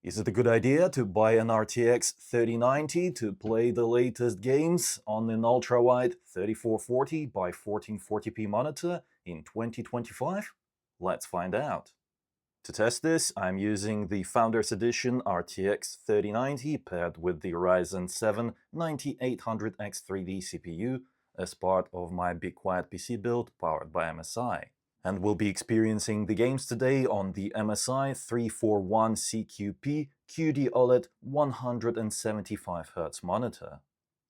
Is it a good idea to buy an RTX 3090 to play the latest games on an ultrawide 3440 by 1440p monitor in 2025? Let's find out. To test this, I'm using the Founders Edition RTX 3090 paired with the Ryzen 7 9800X3D CPU as part of my Be Quiet PC build powered by MSI. And we'll be experiencing the games today on the MSI 341CQP QD OLED 175Hz monitor.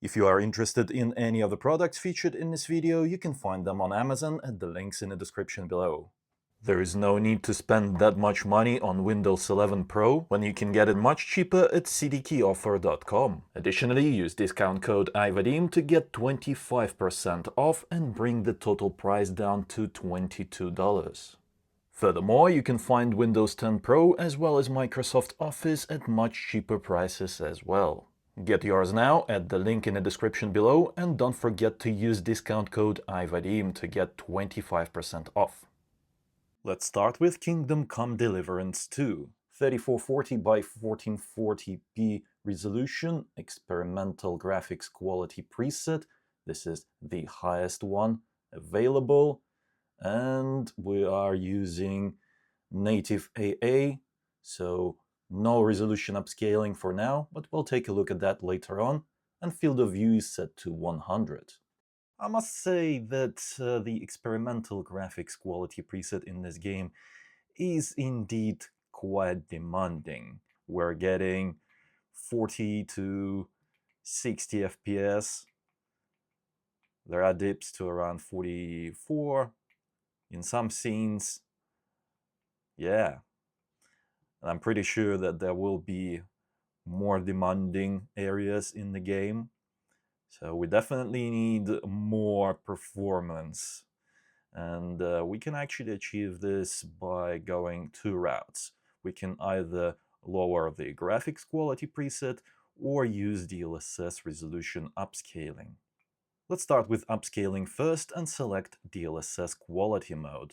If you are interested in any of the products featured in this video, you can find them on Amazon at the links in the description below. There is no need to spend that much money on Windows 11 Pro when you can get it much cheaper at cdkeyoffer.com. Additionally, use discount code iVadim to get 25% off and bring the total price down to $22. Furthermore, you can find Windows 10 Pro as well as Microsoft Office at much cheaper prices as well. Get yours now at the link in the description below, and don't forget to use discount code iVadim to get 25% off. Let's start with Kingdom Come Deliverance 2. 3440 by 1440p resolution, experimental graphics quality preset. This is the highest one available. And we are using native AA, so no resolution upscaling for now, but we'll take a look at that later on. And field of view is set to 100. I must say that the experimental graphics quality preset in this game is indeed quite demanding. We're getting 40 to 60 FPS. There are dips to around 44 in some scenes. Yeah, and I'm pretty sure that there will be more demanding areas in the game. So we definitely need more performance, and we can actually achieve this by going two routes. We can either lower the graphics quality preset or use DLSS resolution upscaling. Let's start with upscaling first and select DLSS Quality mode.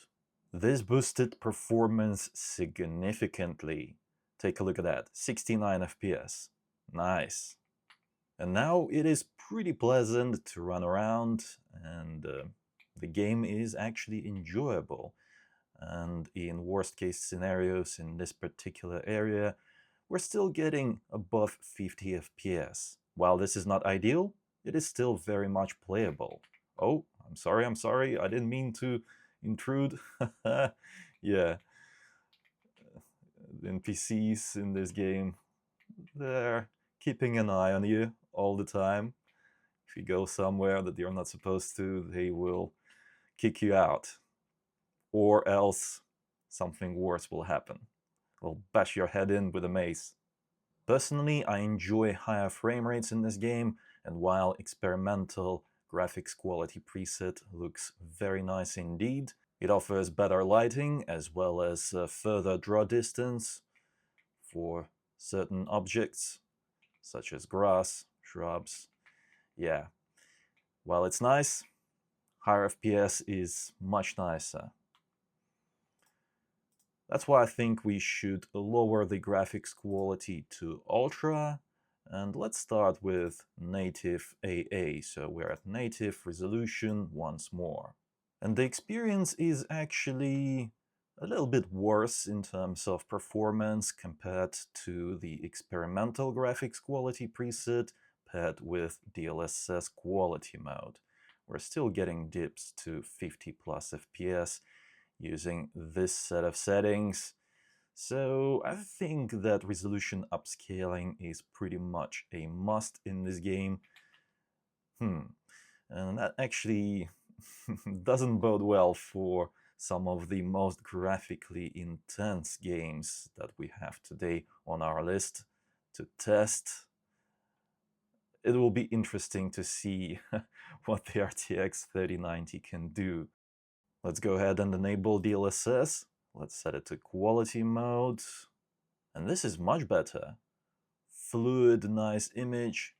This boosted performance significantly. Take a look at that, 69 FPS. Nice. And now it is pretty pleasant to run around, and the game is actually enjoyable. And in worst case scenarios in this particular area, we're still getting above 50 FPS. While this is not ideal, it is still very much playable. Oh, I'm sorry, I didn't mean to intrude. Yeah, the NPCs in this game, they're keeping an eye on you all the time. If you go somewhere that you're not supposed to, they will kick you out. Or else something worse will happen. They'll bash your head in with a mace. Personally, I enjoy higher frame rates in this game, and while experimental graphics quality preset looks very nice indeed, it offers better lighting as well as further draw distance for certain objects, such as grass, shrubs. Yeah, while it's nice, higher FPS is much nicer. That's why I think we should lower the graphics quality to Ultra, and let's start with native AA. So we're at native resolution once more. And the experience is actually a little bit worse in terms of performance compared to the experimental graphics quality preset paired with DLSS Quality mode. We're still getting dips to 50 plus FPS using this set of settings. So I think that resolution upscaling is pretty much a must in this game. And that actually doesn't bode well for some of the most graphically intense games that we have today on our list to test. It will be interesting to see what the RTX 3090 can do. Let's go ahead and enable DLSS. Let's set it to quality mode. And this is much better. Fluid, nice image.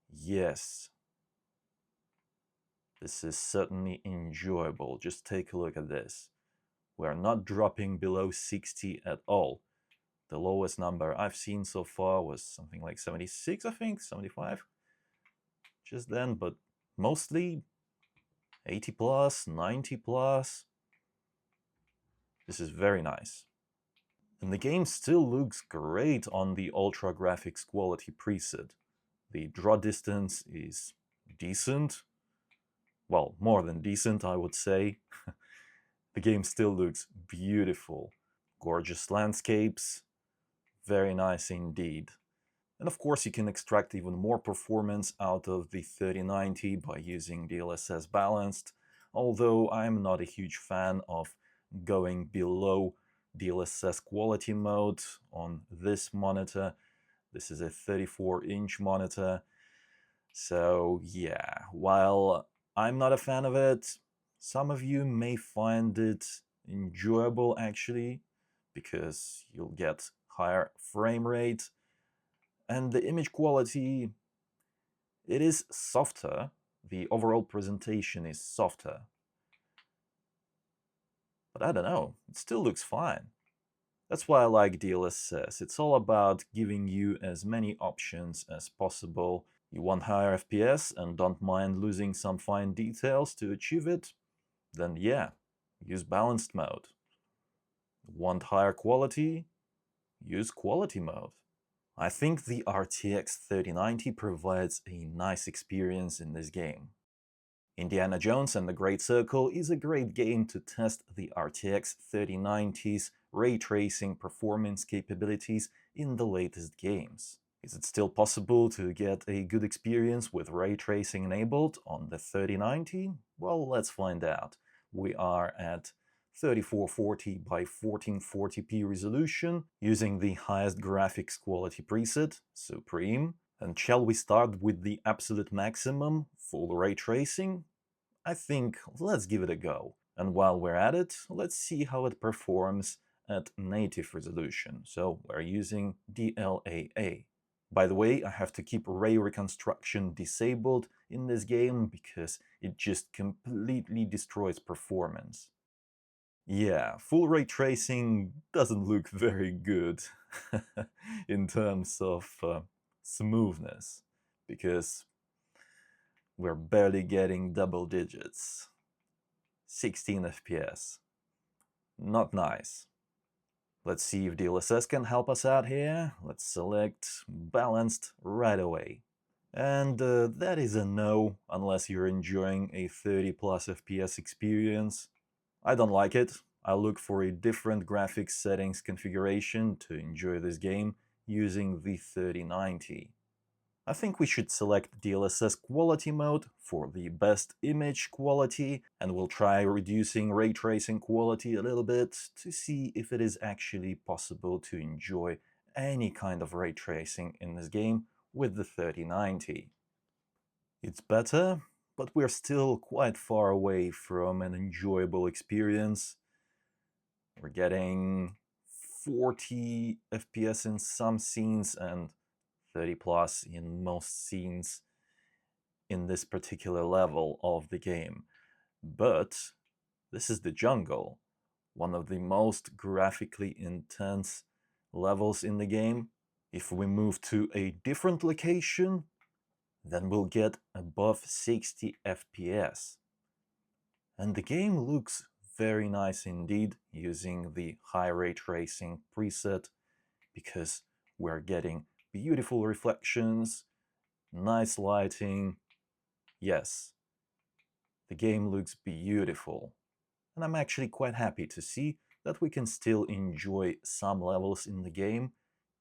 Yes. This is certainly enjoyable. Just take a look at this. We're not dropping below 60 at all. The lowest number I've seen so far was something like 76, I think, 75 just then, but mostly 80 plus, 90 plus. This is very nice. And the game still looks great on the Ultra Graphics Quality preset. The draw distance is decent. Well, more than decent, I would say. The game still looks beautiful. Gorgeous landscapes. Very nice indeed. And of course, you can extract even more performance out of the 3090 by using DLSS Balanced, although I'm not a huge fan of going below DLSS Quality mode on this monitor. This is a 34-inch monitor. So yeah, while I'm not a fan of it, some of you may find it enjoyable actually, because you'll get higher frame rate. And the image quality, it is softer. The overall presentation is softer. But I don't know, it still looks fine. That's why I like DLSS. It's all about giving you as many options as possible. You want higher FPS and don't mind losing some fine details to achieve it? Then yeah, use balanced mode. Want higher quality? Use quality mode. I think the RTX 3090 provides a nice experience in this game. Indiana Jones and the Great Circle is a great game to test the RTX 3090's ray tracing performance capabilities in the latest games. Is it still possible to get a good experience with ray tracing enabled on the 3090? Well, let's find out. We are at 3440 by 1440p resolution using the highest graphics quality preset, Supreme. And shall we start with the absolute maximum, full ray tracing? I think let's give it a go. And while we're at it, let's see how it performs at native resolution. So we're using DLAA. By the way, I have to keep Ray Reconstruction disabled in this game because it just completely destroys performance. Yeah, full ray tracing doesn't look very good in terms of smoothness, because we're barely getting double digits. 16 FPS. Not nice. Let's see if DLSS can help us out here. Let's select Balanced right away. And that is a no, unless you're enjoying a 30 plus FPS experience. I don't like it. I look for a different graphics settings configuration to enjoy this game using the 3090. I think we should select DLSS Quality mode for the best image quality, and we'll try reducing ray tracing quality a little bit to see if it is actually possible to enjoy any kind of ray tracing in this game with the 3090. It's better, but we're still quite far away from an enjoyable experience. We're getting 40 FPS in some scenes and 30 plus in most scenes in this particular level of the game. But this is the jungle, one of the most graphically intense levels in the game. If we move to a different location, then we'll get above 60 FPS. And the game looks very nice indeed using the high ray tracing preset, because we're getting beautiful reflections, nice lighting. Yes, the game looks beautiful. And I'm actually quite happy to see that we can still enjoy some levels in the game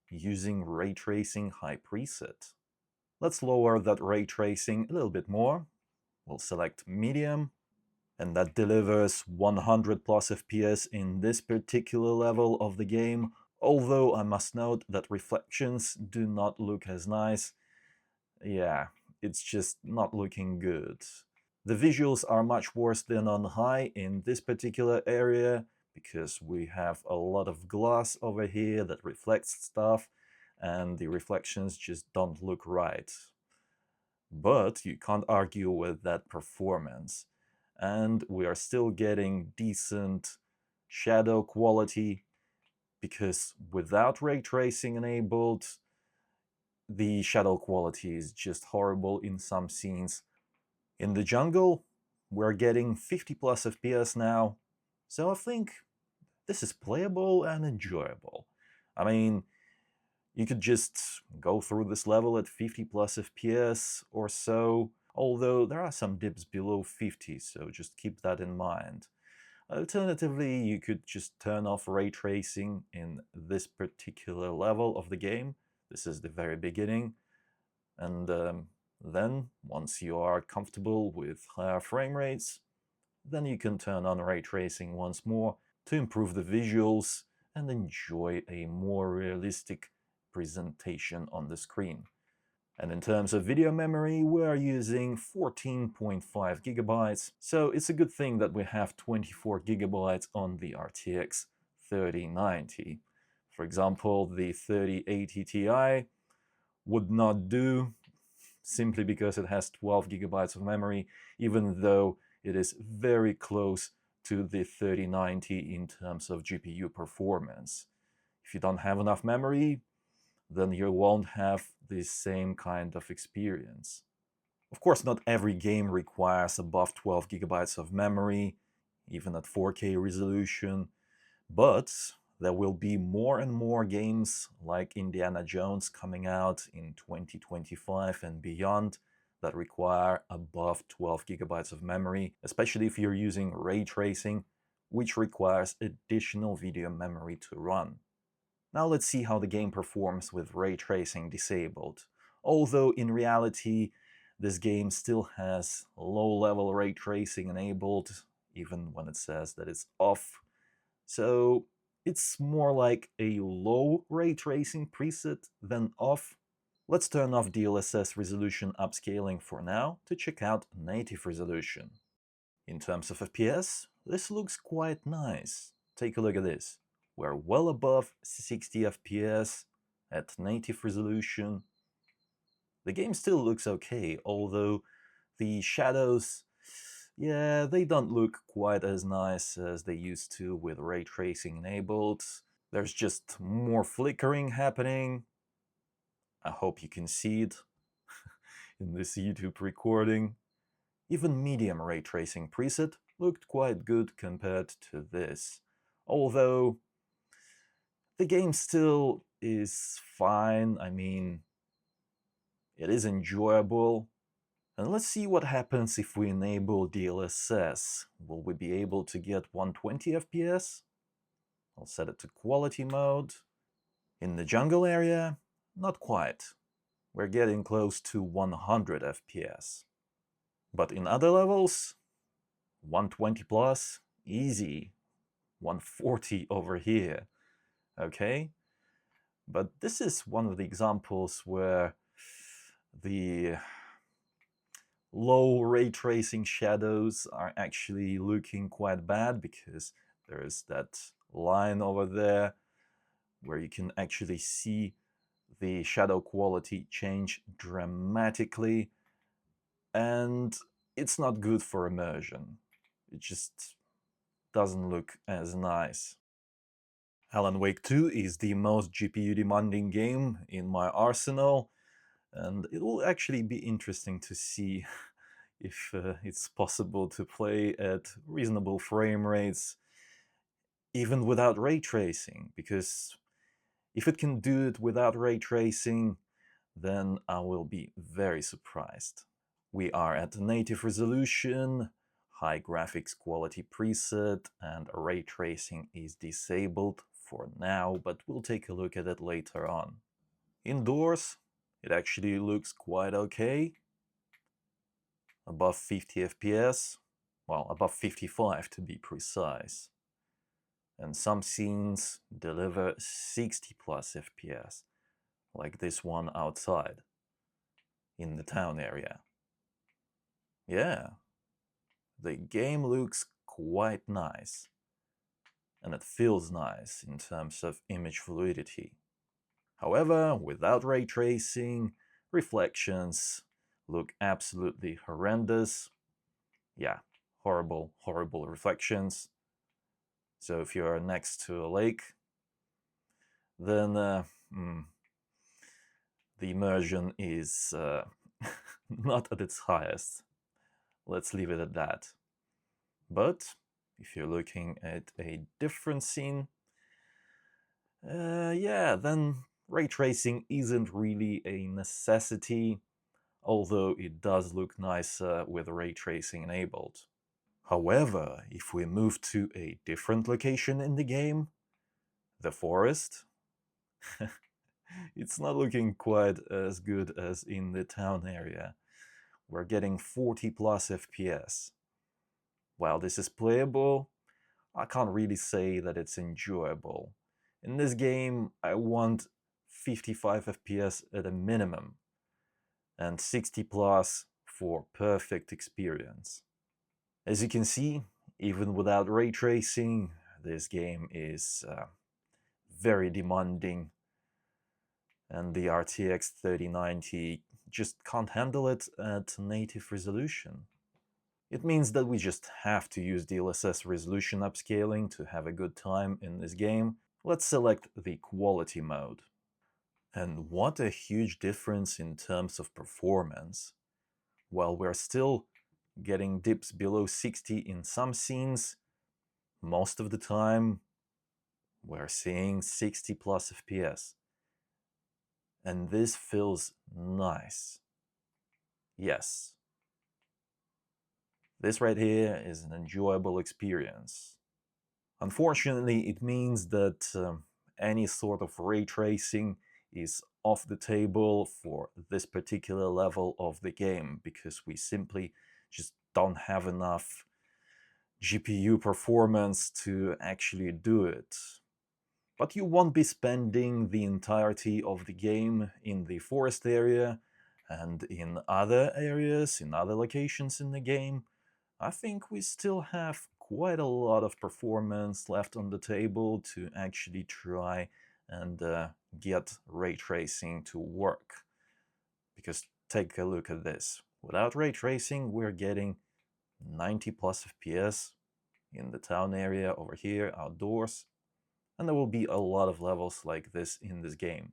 using ray tracing high preset. Let's lower that ray tracing a little bit more. We'll select medium, and that delivers 100 plus FPS in this particular level of the game, although I must note that reflections do not look as nice. Yeah, it's just not looking good. The visuals are much worse than on high in this particular area, because we have a lot of glass over here that reflects stuff, and the reflections just don't look right. But you can't argue with that performance. And we are still getting decent shadow quality. because without ray tracing enabled, the shadow quality is just horrible in some scenes. In the jungle, we're getting 50 plus FPS now, so I think this is playable and enjoyable. I mean, you could just go through this level at 50 plus FPS or so, although there are some dips below 50, so just keep that in mind. Alternatively, you could just turn off ray tracing in this particular level of the game. This is the very beginning. And then, once you are comfortable with higher frame rates, then you can turn on ray tracing once more to improve the visuals and enjoy a more realistic presentation on the screen. And in terms of video memory, we are using 14.5 gigabytes, so it's a good thing that we have 24 gigabytes on the RTX 3090. For example, the 3080 Ti would not do, simply because it has 12 gigabytes of memory, even though it is very close to the 3090 in terms of GPU performance. If you don't have enough memory, then you won't have the same kind of experience. Of course, not every game requires above 12 gigabytes of memory, even at 4K resolution, but there will be more and more games like Indiana Jones coming out in 2025 and beyond that require above 12 gigabytes of memory, especially if you're using ray tracing, which requires additional video memory to run. Now let's see how the game performs with ray tracing disabled. Although in reality, this game still has low-level ray tracing enabled, even when it says that it's off. So it's more like a low ray tracing preset than off. Let's turn off DLSS resolution upscaling for now to check out native resolution. In terms of FPS, this looks quite nice. Take a look at this. We're well above 60 FPS at native resolution. The game still looks okay, although the shadows, yeah, they don't look quite as nice as they used to with ray tracing enabled. There's just more flickering happening. I hope you can see it in this YouTube recording. Even medium ray tracing preset looked quite good compared to this. Although the game still is fine. I mean, it is enjoyable. And let's see what happens if we enable DLSS. Will we be able to get 120 FPS? I'll set it to quality mode. In the jungle area, not quite. We're getting close to 100 FPS. But in other levels, 120 plus, easy. 140 over here. Okay? But this is one of the examples where the low ray tracing shadows are actually looking quite bad, because there is that line over there where you can actually see the shadow quality change dramatically, and it's not good for immersion. It just doesn't look as nice. Alan Wake 2 is the most GPU demanding game in my arsenal, and it will actually be interesting to see if it's possible to play at reasonable frame rates even without ray tracing, because if it can do it without ray tracing, then I will be very surprised. We are at native resolution, high graphics quality preset, and ray tracing is disabled for now, but we'll take a look at it later on. Indoors, it actually looks quite okay. Above 50 FPS, well, above 55 to be precise. And some scenes deliver 60 plus FPS, like this one outside, in the town area. Yeah, the game looks quite nice, and it feels nice in terms of image fluidity. However, without ray tracing, reflections look absolutely horrendous. Yeah, horrible, horrible reflections. So if you're next to a lake, then the immersion is not at its highest. Let's leave it at that. But if you're looking at a different scene, yeah, then ray tracing isn't really a necessity, although it does look nicer with ray tracing enabled. However, if we move to a different location in the game, the forest, it's not looking quite as good as in the town area. We're getting 40 plus FPS. While this is playable, I can't really say that it's enjoyable. In this game, I want 55 FPS at a minimum, and 60 plus for perfect experience. As you can see, even without ray tracing, this game is very demanding, and the RTX 3090 just can't handle it at native resolution. It means that we just have to use DLSS resolution upscaling to have a good time in this game. Let's select the quality mode. And what a huge difference in terms of performance. While we're still getting dips below 60 in some scenes, most of the time we're seeing 60 plus FPS. And this feels nice. Yes. This right here is an enjoyable experience. Unfortunately, it means that any sort of ray tracing is off the table for this particular level of the game, because we simply just don't have enough GPU performance to actually do it. But you won't be spending the entirety of the game in the forest area and in other areas, in other locations in the game. I think we still have quite a lot of performance left on the table to actually try and get ray tracing to work. Because take a look at this. Without ray tracing, we're getting 90 plus FPS in the town area over here, outdoors. And there will be a lot of levels like this in this game.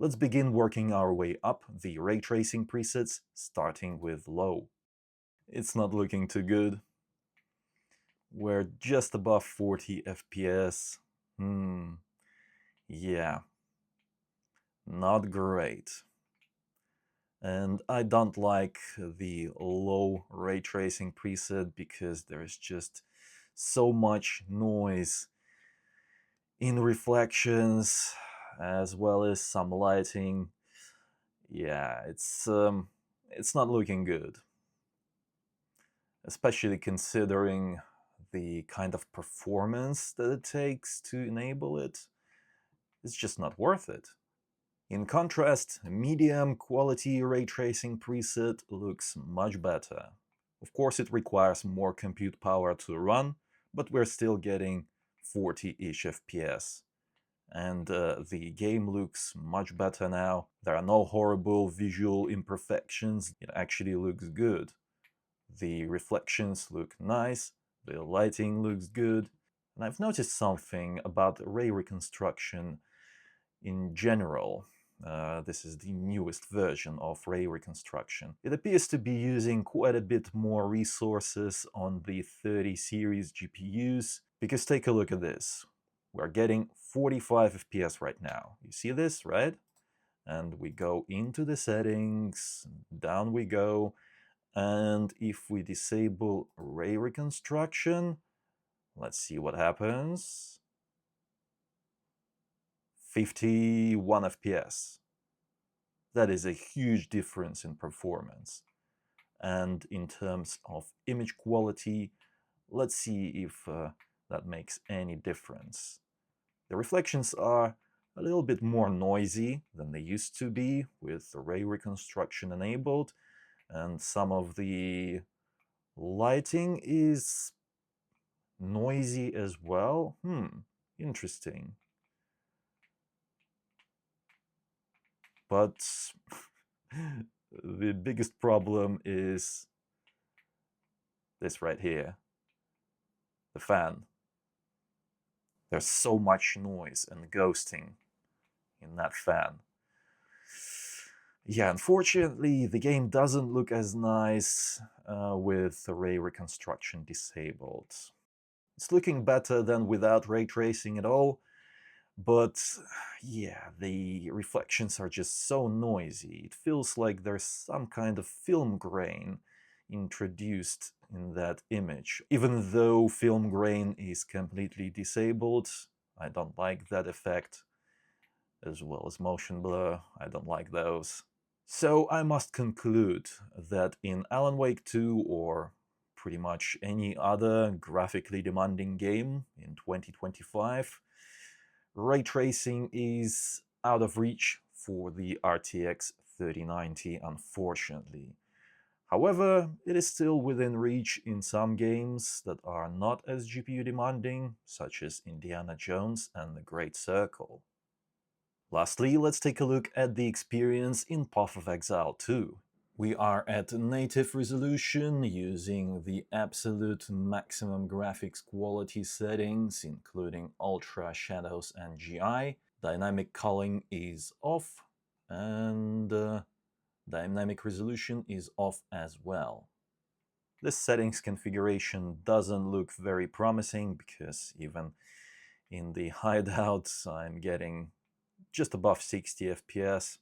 Let's begin working our way up the ray tracing presets, starting with low. It's not looking too good. We're just above 40 FPS. Yeah, not great. And I don't like the low ray tracing preset because there's just so much noise in reflections as well as some lighting. Yeah, it's not looking good, especially considering the kind of performance that it takes to enable it. It's just not worth it. In contrast, a medium quality ray tracing preset looks much better. Of course, it requires more compute power to run, but we're still getting 40-ish FPS. And the game looks much better now. There are no horrible visual imperfections. It actually looks good. The reflections look nice, the lighting looks good. And I've noticed something about ray reconstruction in general. This is the newest version of Ray Reconstruction. It appears to be using quite a bit more resources on the 30 series GPUs, because take a look at this. We're getting 45 FPS right now. You see this, right? And we go into the settings, down we go, and if we disable Ray Reconstruction, let's see what happens. 51 FPS. That is a huge difference in performance. And in terms of image quality, let's see if that makes any difference. The reflections are a little bit more noisy than they used to be with the ray reconstruction enabled, and some of the lighting is noisy as well. Interesting. But the biggest problem is this right here, the fan. There's so much noise and ghosting. in that fan. Yeah, unfortunately, the game doesn't look as nice with the ray reconstruction disabled. It's looking better than without ray tracing at all, but yeah, the reflections are just so noisy. It feels like there's some kind of film grain introduced in that image. Even though film grain is completely disabled, I don't like that effect, as well as motion blur. I don't like those. So I must conclude that in Alan Wake 2 or pretty much any other graphically demanding game in 2025, ray tracing is out of reach for the RTX 3090, unfortunately. However, it is still within reach in some games that are not as GPU demanding, such as Indiana Jones and The Great Circle. Lastly, let's take a look at the experience in Path of Exile 2. We are at native resolution using the absolute maximum graphics quality settings, including ultra shadows and GI. Dynamic culling is off, and dynamic resolution is off as well. This settings configuration doesn't look very promising because even in the hideout I'm getting just above 60 FPS.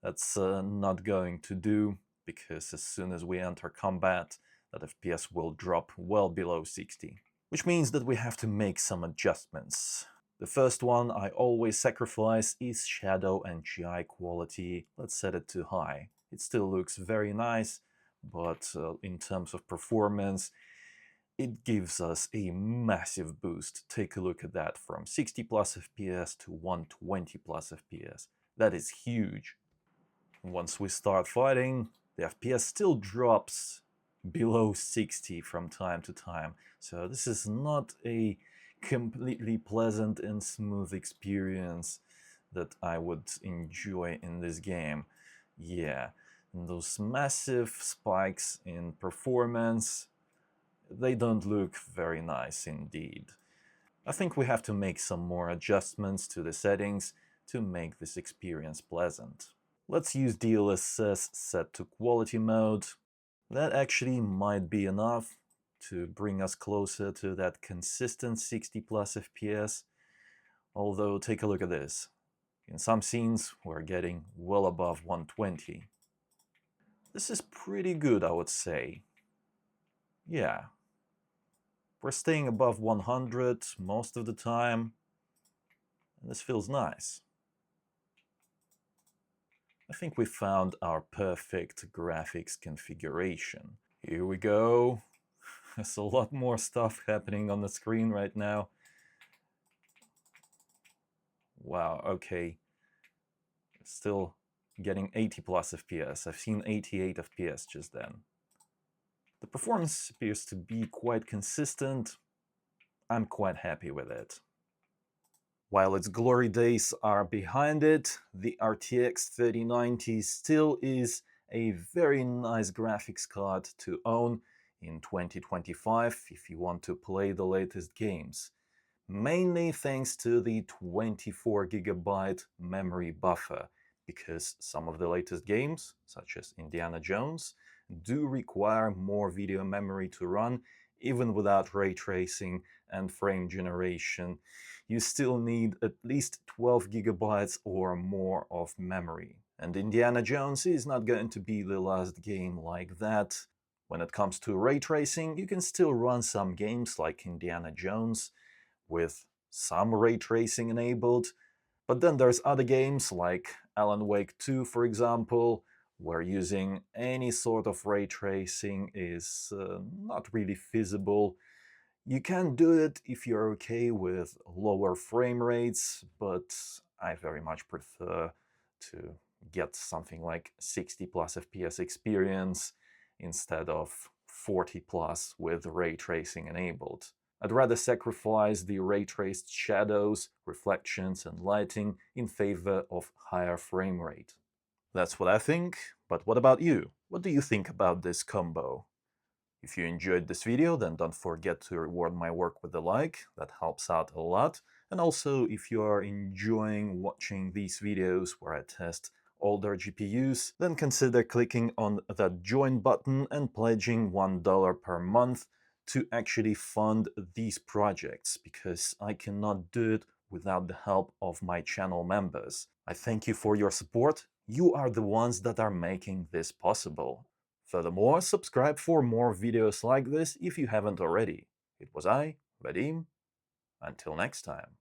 That's not going to do, because as soon as we enter combat, that FPS will drop well below 60. Which means that we have to make some adjustments. The first one I always sacrifice is shadow and GI quality. Let's set it to high. It still looks very nice, but in terms of performance, it gives us a massive boost. Take a look at that, from 60 plus FPS to 120 plus FPS. That is huge. Once we start fighting, the FPS still drops below 60 from time to time. So this is not a completely pleasant and smooth experience that I would enjoy in this game. Yeah, and those massive spikes in performance, they don't look very nice indeed. I think we have to make some more adjustments to the settings to make this experience pleasant. Let's use DLSS set to quality mode. That actually might be enough to bring us closer to that consistent 60 plus FPS. Although, take a look at this. In some scenes, we're getting well above 120. This is pretty good, I would say. Yeah. We're staying above 100 most of the time, and this feels nice. I think we found our perfect graphics configuration. Here we go. There's a lot more stuff happening on the screen right now. Wow, okay. Still getting 80 plus FPS. I've seen 88 FPS just then. The performance appears to be quite consistent. I'm quite happy with it. While its glory days are behind it, the RTX 3090 still is a very nice graphics card to own in 2025 if you want to play the latest games. Mainly thanks to the 24GB memory buffer, because some of the latest games, such as Indiana Jones, do require more video memory to run. Even without ray tracing and frame generation, you still need at least 12GB or more of memory. And Indiana Jones is not going to be the last game like that. When it comes to ray tracing, you can still run some games like Indiana Jones with some ray tracing enabled, but then there's other games like Alan Wake 2, for example, where using any sort of ray tracing is not really feasible. You can do it if you're okay with lower frame rates, but I very much prefer to get something like 60 plus FPS experience instead of 40 plus with ray tracing enabled. I'd rather sacrifice the ray-traced shadows, reflections and lighting in favor of higher frame rate. That's what I think, but what about you? What do you think about this combo? If you enjoyed this video, then don't forget to reward my work with a like, that helps out a lot. And also, if you are enjoying watching these videos where I test older GPUs, then consider clicking on that join button and pledging $1 per month to actually fund these projects, because I cannot do it without the help of my channel members. I thank you for your support. You are the ones that are making this possible. Furthermore, subscribe for more videos like this if you haven't already. It was I, Vadim. Until next time.